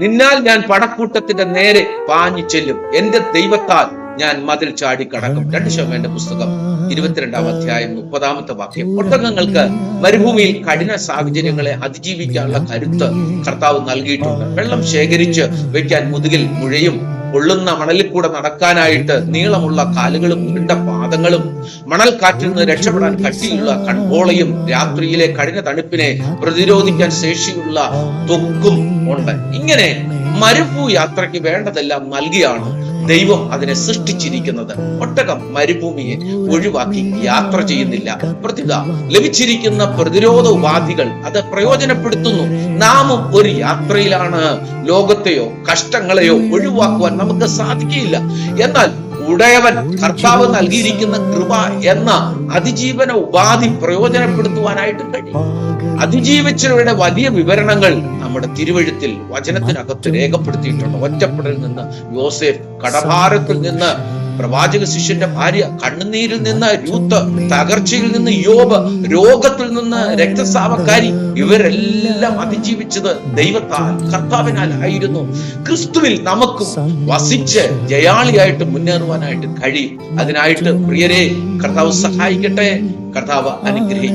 നിന്നാൽ ഞാൻ പടക്കൂട്ടത്തിന്റെ നേരെ പാഞ്ഞു ചെല്ലും, എന്റെ ദൈവത്താൽ ഞാൻ മതിൽ ചാടി കടക്കും. 2 ശമൂവേലിന്റെ പുസ്തകം 22-ാം അധ്യായം 30-ാമത്തെ വാക്യം. ഒട്ടകങ്ങൾക്ക് മരുഭൂമിയിൽ കഠിന സാഹചര്യങ്ങളെ അതിജീവിക്കാനുള്ള കരുത്ത് കർത്താവ് നൽകിയിട്ടുണ്ട്. വെള്ളം ശേഖരിച്ച് വെക്കാൻ മുതുകിൽ മുഴയും, പൊള്ളുന്ന മണലിൽ കൂടെ നടക്കാനായിട്ട് നീളമുള്ള കാലുകളും ഉരുണ്ട പാദങ്ങളും, മണൽ കാറ്റിൽ നിന്ന് രക്ഷപ്പെടാൻ കട്ടിയുള്ള കൺപോളയും, രാത്രിയിലെ കഠിന തണുപ്പിനെ പ്രതിരോധിക്കാൻ ശേഷിയുള്ള ത്വക്കും ഉണ്ട്. ഇങ്ങനെ മരുഭൂ യാത്രയ്ക്ക് വേണ്ടതെല്ലാം നൽകിയാണ് ദൈവം അതിനെ സൃഷ്ടിച്ചിരിക്കുന്നത്. ഒട്ടകം മരുഭൂമിയെ ഒഴിവാക്കി യാത്ര ചെയ്യുന്നില്ല. പ്രത്യുത ലഭിച്ചിരിക്കുന്ന പ്രതിരോധ ഉപാധികൾ അത് പ്രയോജനപ്പെടുത്തുന്നു. നാമും ഒരു യാത്രയിലാണ്. ലോകത്തെയോ കഷ്ടങ്ങളെയോ ഒഴിവാക്കുവാൻ നമുക്ക് സാധിക്കില്ല. എന്നാൽ ഉടയവൻ കർത്താവ് നൽകിയിരിക്കുന്ന കൃപ എന്ന അതിജീവന ഉപാധി പ്രയോജനപ്പെടുത്തുവാനായിട്ട് കഴിയും. അതിജീവിച്ചവരുടെ വലിയ വിവരണങ്ങൾ നമ്മുടെ തിരുവെഴുത്തിൽ വചനത്തിനകത്ത് രേഖപ്പെടുത്തിയിട്ടുണ്ട്. ഒറ്റപ്പെടലിൽ നിന്ന് യോസേഫ്, കടഭാരത്തിൽ നിന്ന് പ്രവാചക ശിഷ്യന്റെ ഭാര്യ, കണ്ണുനീരിൽ നിന്ന് രൂത്ത്, തകർച്ചയിൽ നിന്ന് യോബ്, രോഗത്തിൽ നിന്ന് രക്തസ്രാവക്കാരി, ഇവരെല്ലാം അതിജീവിച്ചത് ദൈവത്താൽ, കർത്താവിനാൽ ആയിരുന്നു. ക്രിസ്തുവിൽ നമുക്കും വസിച്ച് ജയാളിയായിട്ട് മുന്നേറുവാനായിട്ട് കഴിയും. അതിനായിട്ട് പ്രിയരെ, കർത്താവ് സഹായിക്കട്ടെ. കർത്താവ് അനുഗ്രഹിക്കട്ടെ.